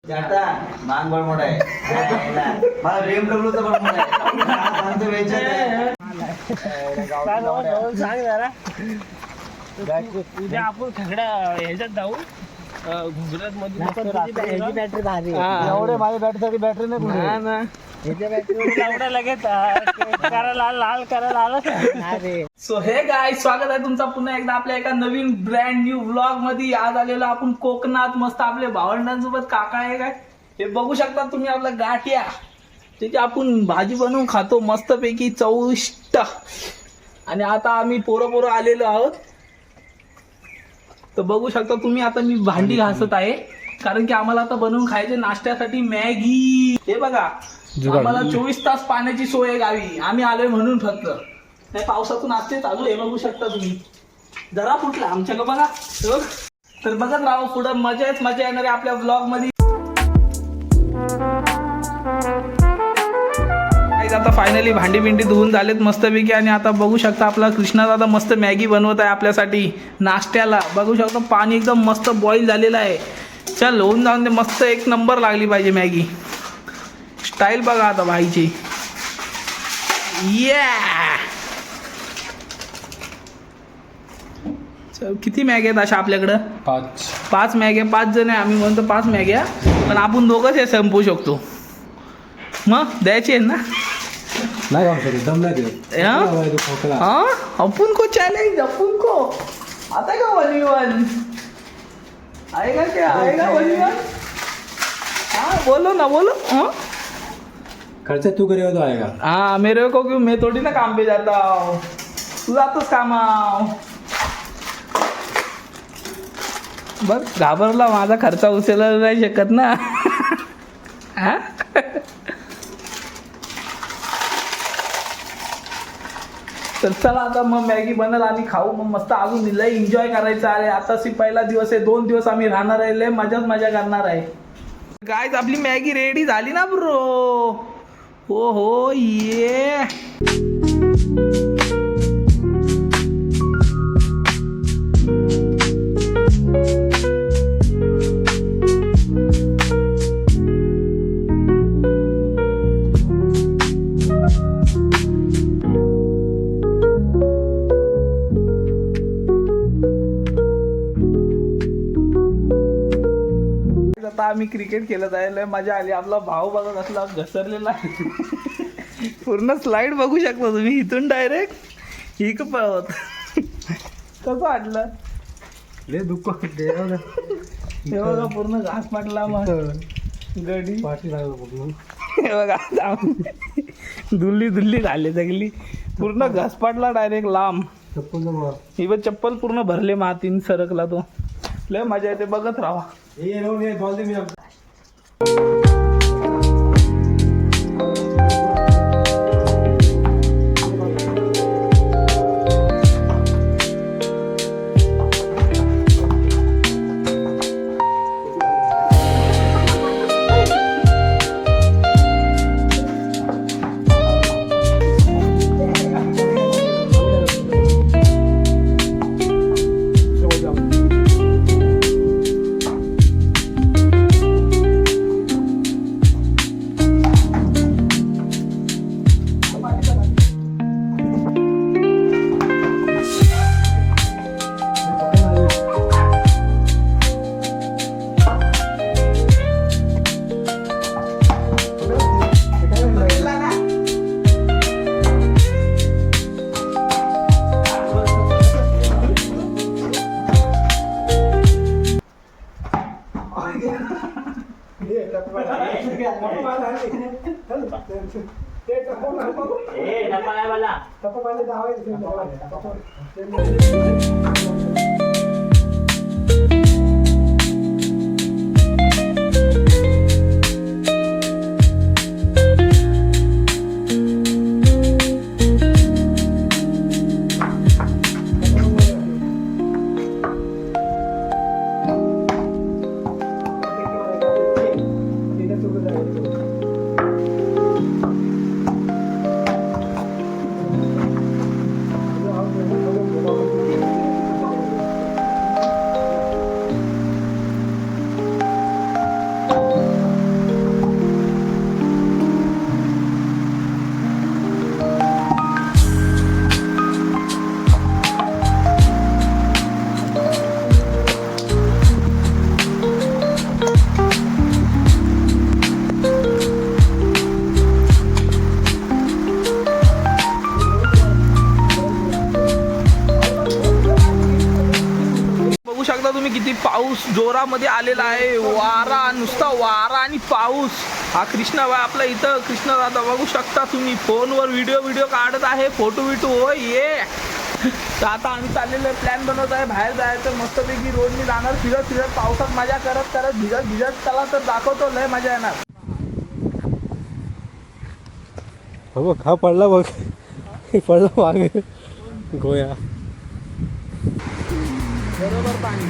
जाता मांग बडमोड आहे मला BMW चा बडमोड आहे आमचं वेचन आहे सांग जरा उद्या आपण खगड्या ह्याच्यात जाऊ गुजरात मध्ये बॅटरी भारी एवढे माझ्या बॅटरीसाठी बॅटरी नाही ना एवढ्या लगेच करायला लाल करायला आलं. सो हे गाय स्वागत आहे तुमचा पुन्हा एकदा आपल्या एका नवीन ब्रँड न्यू व्लॉग मध्ये. आज आलेलो आपण कोकणात मस्त आपल्या भावंडांसोबत. काका आहे काय हे बघू शकता तुम्ही आपल्या गाठ्या त्याची आपण भाजी बनवून खातो मस्त पैकी चविष्ट. आणि आता आम्ही पोरं आलेलो आहोत तर बघू शकता तुम्ही. आता मी भांडी घासत आहे कारण की आम्हाला आता बनवून खायचे नाश्त्यासाठी मॅगी. हे बघा आम्हाला 24 तास पाण्याची सोय आहे गावी. आम्ही आलोय म्हणून फक्त नाही पावसातून असते चालू. हे बघू शकता तुम्ही जरा फुटला आमच्याकडे बघा. तर बघत राहा पुढं मजाच मजा येणार आहे आपल्या ब्लॉग मध्ये. आता फायनली भांडी बिंडी धुवून झालेत मस्तपैकी. आणि आता बघू शकता आपला कृष्णा दादा मस्त मॅगी बनवत आहे आपल्यासाठी नाश्त्याला. बघू शकता पाणी एकदम मस्त बॉईल झालेलं आहे. चल होऊन जाऊन दे. मस्त एक नंबर लागली पाहिजे मॅगी. स्टाईल बघा आता भाईची. किती मॅगी आहेत अशा आपल्याकडं? 5 मॅग्या. 5 जण आहे आम्ही म्हणतो 5 मॅग्या. पण आपण दोघंच हे संपवू शकतो. मग द्यायची आहे ना? नाही खाऊ शकत दम नाही देत. अपन को चॅलेंज अपन को आता का वलीवन आएगा क्या आएगा वलीवन? हाँ बोलो ना बोलो. खर्चा तू करेगा तो आएगा. हाँ मेरे को क्यों, मैं थोड़ी ना काम पे जाता हूँ. तू जातोस कामाव. बस घाबरला माझा खर्चा उचलला नाही शकत ना. हा तर चला आता मग मॅगी बनल आणि खाऊ मग मस्त. अजून लय एन्जॉय करायचं आहे. आता पहिला दिवस आहे. 2 दिवस आम्ही राहणार आहे. लय मजा करणार आहे. गाईज आपली मॅगी रेडी झाली ना ब्रो. हो ये आता आम्ही क्रिकेट खेळत आहे. लय मजा आली. आपला भाऊ बघा कसला घसरलेला पूर्ण स्लाइड बघू शकता तुम्ही. इथून डायरेक्ट ही पळवत कसं वाटलं? लय दुःख हे बघा पूर्ण घास पाटला मग गडी पाठी लागलं. हे बघा धुल्ली झाली सगळी. पूर्ण घास पाटला डायरेक्ट लांब. ही बघ चप्पल पूर्ण भरले मातीन सरकला तो. लय मजा येते बघत राहा. बॉल दे मी. जोरामध्ये आलेला आहे. वारा, नुसता वारा आणि पाऊस. हा कृष्णाबाई आपला इथं कृष्णा दादा बघू शकता तुम्ही, फोनवर व्हिडिओ काढत आहे, फोटो हो ये. तर आता आम्ही चाललेलो प्लॅन बनवत आहे बाहेर जायचं, मस्तपैकी रोडनी जाणार, फिरत पावसात मजा करत भिजत चला. तर दाखवतो, लय मजा येणार. बघ हा पडला, बघ पडला मागे गोया. बरोबर पाणी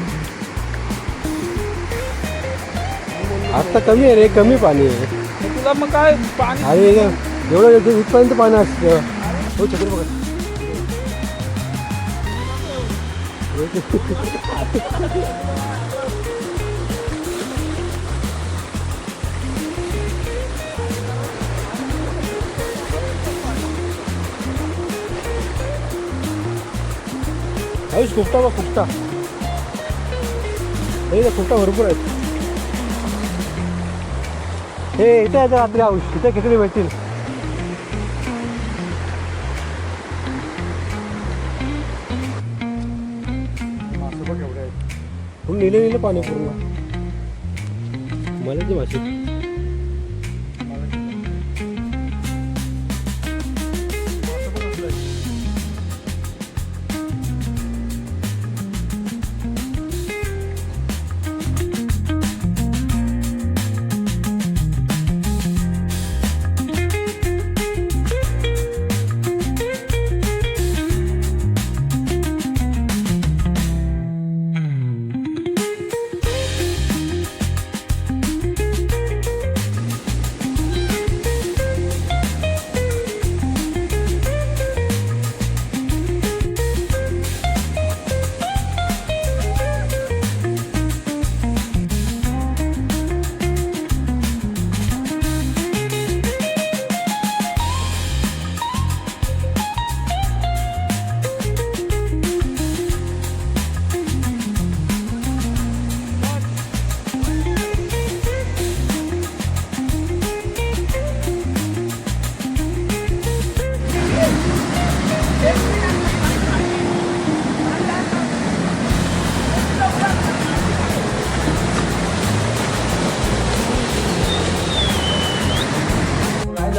आता कमी आहे रे, कमी पाणी आहे. तुला मग काय पाणी. अरे एवढं इथपर्यंत पाणी असतं. हो छत्री बघा. आयुष खुपटा बघ, खुपटा हे खुपटा भरपूर आहेत. हे इथे यायचं रात्री आयुष, इथे खेकडी भेटतील. नीले पाणी पूर्ण मला ते भाषेत.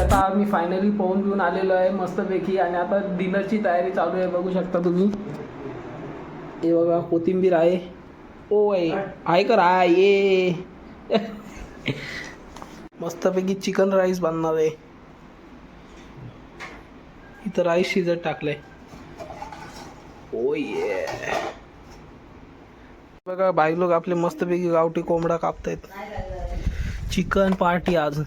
आता आम्ही फायनली पोहून घेऊन आलेलो आहे मस्तपैकी, आणि आता डिनरची तयारी चालू आहे. बघू शकता तुम्ही, हे बघा कोथिंबीर आहे. ओ आहे का राय ये. मस्तपैकी चिकन राईस बनणार आहे. इथं राईस शिजत टाकलंय. ओ ये बघा, बाई लोक आपले मस्तपैकी गावठी कोंबडा कापतायत. चिकन पार्टी आज.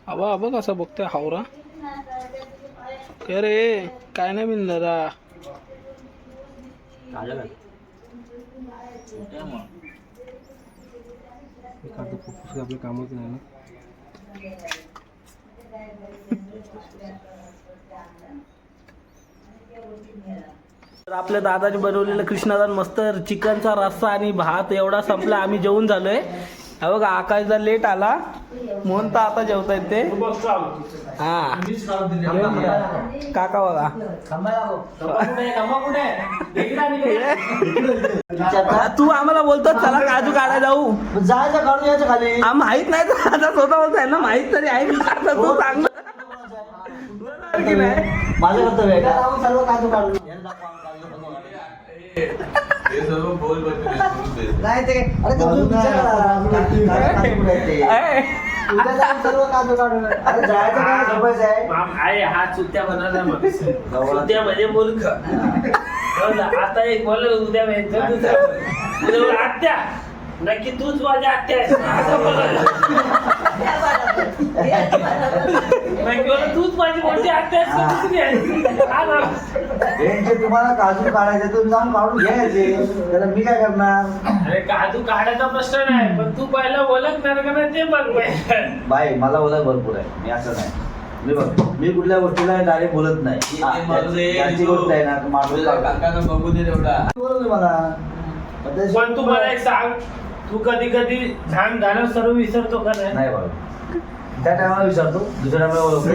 आबा आबा कसा बघतोय हावरा. काय रे, काय नाही मिळणार. आपलं कामच नाही ना. तर आपल्या दादाने बनवलेलं कृष्णादान मस्त चिकनचा रस्सा आणि भात एवढा संपला. आम्ही जेवून झालोय. हा बघा, आकाशदा लेट आला म्हणून तर आता जेवतायत ते. हा काका बघा, तू आम्हाला बोलतो चला काजू काढायला जाऊ, जायचं काढून यायचं खाली. माहित नाही तर आता स्वतः बोलताय ना, माहित तरी आहे तू चांगलं की नाही. माझं कर्तव्य आहे का सर्व काजू काढून. नाही ते अरे सर्व काजू काढून. अरे जायचं काय, झोपायचं आहे. हा चुत्या बनवला मग चुत्या म्हणजे मूर्ख. आता एक बोल उद्या उद्या आत्या नक्की तूच माझ्या आत्या आहेस असं बोलायला. तूच माझी मोठी आत्या आहेस. तुम्हाला काजू काढायचे तुम्ही जाऊन काढून घ्यायचे, त्याला मी काय करणार. अरे काजू काढायचा प्रश्न नाही, पण तू पहिला ओळखणार का नाही ते बघ. बाई मला ओळख भरपूर आहे, मी असं नाही. मी बघ, मी कुठल्या गोष्टीला डायरेक्ट बोलत नाही. त्याची गोष्ट आहे ना, बघू दे तेवढा. बोलतो मला. पण तू मला एक सांग, तू कधी कधी झालं सर्व विसरतो का नाही? नाही बाबा, त्या टायमाला विचारतो, दुसऱ्या टायमाला ओळखतो.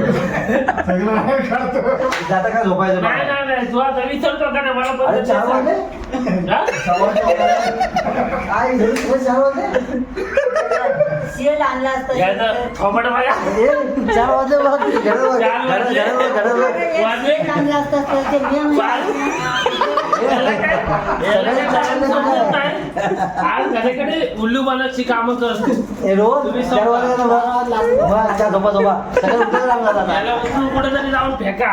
आता काय झोपायचं नाही बघा. नाही नाही तू आता विचारतो का नाही मला अरे पण 4 वाजले? हा? 4 वाजले? काय घरी 4 वाजले? शेल आणला असता याचं थोबाड बघा. 4 वाजले बघा. घरावर- वाजले. घरावर- घरावर- वाजले. शेल आणला असता तर ते नियम याला काय? याला काय चालत समजत नाही. आज घराकडे उल्लू बनाची कामं करतो. हे रोज तुम्ही 4 वाजले ना बघा. बघा, चहा झोपा झोपा. सकाळी उठायला लागला आता. याला उचलून कुठेतरी जाऊन फेका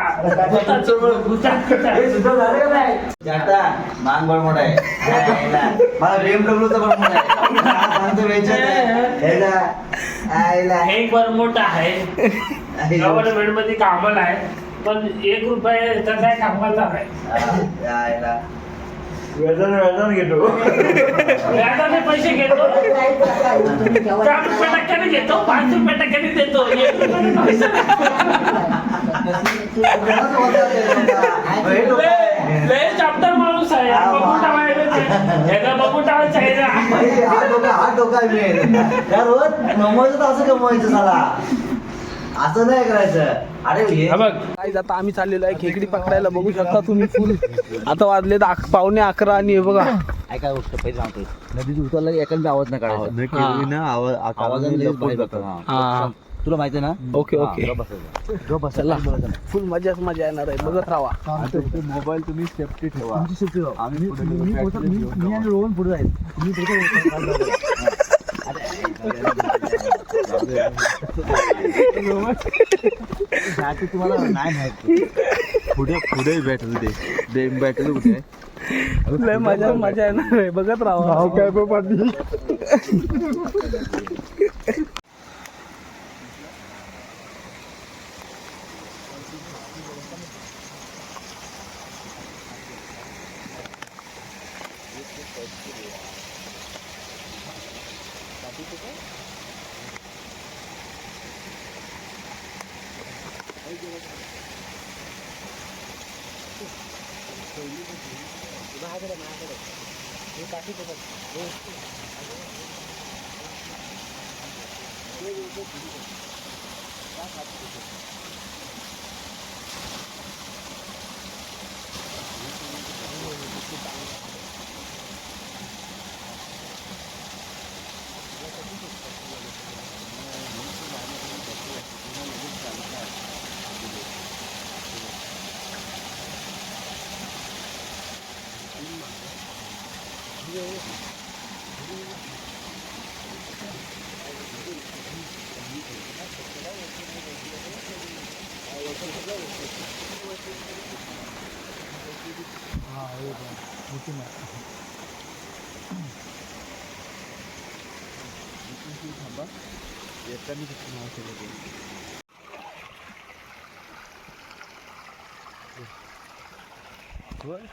भुतात. हे सुद्धा झालं का नाही? जाता, मान बळ मोठा आहे. मला BMW चा बळ मोठा आहे. सांगतो वेचायचं आहे. हे ना, आईला. हे बरं मोठं आहे गव्हर्नमेंट मध्ये कामाला आहे पण 1 रुपये तर काय कामाचा आहे आईला. वेतन घेतो. व्याजाने पैसे घेतो 4 रुपये टक्क्याने घेतो 5 रुपये टक्क्याने देतो 1 रुपयाने पैसे नाही. लय चाप्टर माणूस आहे बघून टाकायचं ह्याला बघून टाकायचं आहे ना. हा डोका मिळेल. त्या रोज कमवायचं तर असं कमवायचं साला. असं नाही करायचं. अरे हे बघ काय आता आम्ही चाललेलो आहे खेकडी पकडायला बघू शकता तुम्ही फुल आता वाजले 11:15 आणि हे बघा काय गोष्ट पहिले सांगतो. नदीची उतरला की एखादा आवाज नाही काढायचा. आवाजाने लगेच बोट जातं. हा तुला माहिती आहे ना? ओके ओके चला फुल मजा येणार आहे बघत राहा. मोबाईल तुम्ही सेफ्टी ठेवा. तुमची शेवटी राहा. आम्ही पुढे मी आणि रोहन पुढे जाईल. तुम्ही पुढे तुम्हाला नाही माहिती. पुढे भेटल ते भेटल कुठे लय मजा येणार आहे बघत राहा. काय पाटील.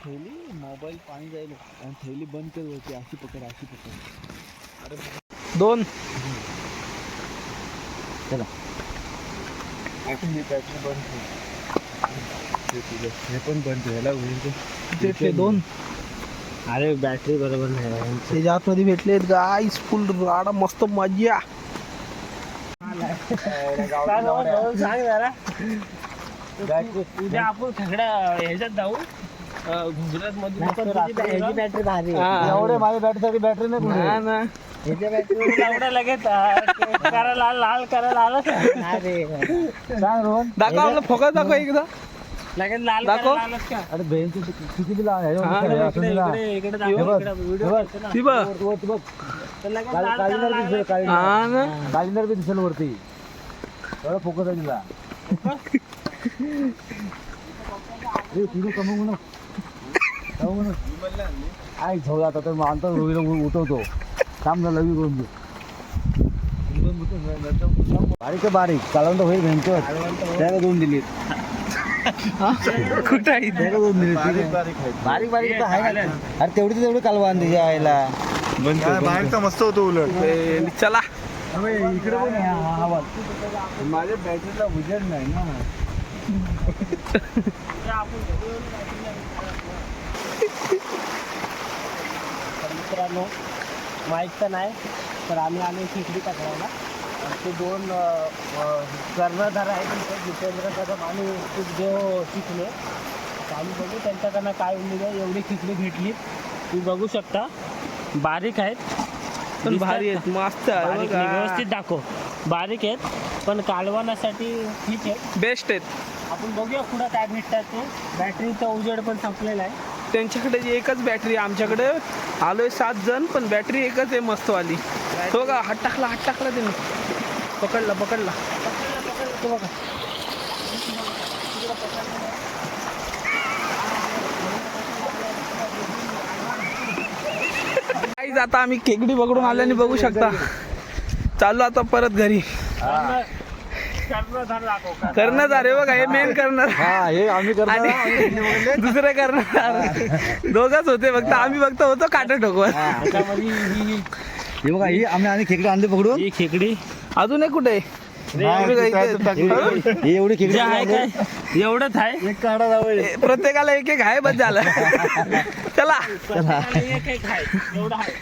ठेवली मोबाईल पाणी जाईल आणि ठेवली बंद कर होती. अशी पकड. अरे 2 चला बॅटरी बंद हे पण बंद ठेवायला होईल. भेटले 2 अरे बॅटरी बरोबर नाही त्याच्या आतमध्ये भेटलेत गाईस फुल राडा मस्त मजा. सांग जरा उद्या आपण सगळ्या ह्याच्यात जाऊ गुजरात मध्ये बॅटरी भारी एवढे माझ्या बॅटरीसाठी बॅटरी नाही पुढे. ना ह्याच्या बॅटरी एवढं लगेच करायला लाल करायला आलं सांग रोहन. दाखव आपला फोकस दाखव एकदा लगेच लाल दाखव. करायला आलंच का अरे बहीण किती दिला हा, इकडे हे दाखव, बघ, इकडे हे व्हिडिओ बघ. करतो ना. ती बघ बघ तर लगेच लाल करायला आलं. हा ना कालिंदर बी दिसेल वरती. एवढा फोकस आहे तिला. तुझं कमवू ना आई झोल आता तर मानतो रोहीला उठवतो. काम झालं लवी करून देऊ. बारीक आहे बारीक कालवंत होईल भेंचर. त्याला 2 दिलीत. कुठं आहे त्याला 2 दिलीत. बारीक बारीक तर आहे ना. अरे तेवढी कालवान त्याच्या आईला. बाहेरचा मस्त होतो उलट. चला इकडे पण आहे हा आवाज. माझ्या बॅटरीला उजेड नाही ना. मित्रांनो माहीत तर नाही तर आम्ही आलो खेकडी पकडायला आमचे 2 कर्णधार आहेत तिथे जितेंद्र कदम आणि सुखदेव चिखले. चालू बघू त्यांच्याकडनं काय उमेद आहे. एवढी खिचडी भेटली तुम्ही बघू शकता. बारीक आहेत पण भारी आहेत, मस्त आहे बारीक बघा. नाही, व्यवस्थित दाखव. बारीक आहेत पण कालवण्यासाठी ठीक आहे. बेस्ट आहेत. आपण बघूया पुढं काय भेटतात ते. बॅटरीचा उजेड पण संपलेला आहे. त्यांच्याकडे जी एकच बॅटरी आहे, आमच्याकडे आलोय 7 जण पण बॅटरी एकच आहे मस्तवाली. हो का, हात टाकला त्यांनी. पकडला तो बघा काहीच. आता आम्ही खेकडी पकडून आल्याने बघू शकता. चाललो आता परत घरी. कर्णधार दाखव का. कर्णधार आहे बघा, हे मेन करणार. हा हे आम्ही करणार आणि दुसरे करणार. दोघच होते फक्त, आम्ही फक्त होतो काटा ठोकवत. त्याच्यामध्ये हे बघा ही आम्ही आणि खेकडे आणले पकडून. ही खेकडी अजून एक कुठे आहे? हे एवढी खेकडे जे आहे काय एवढंच आहे. एक काढा जावं. प्रत्येकाला एक आहे, बस झालं. चला एक आहे एवढं आहे.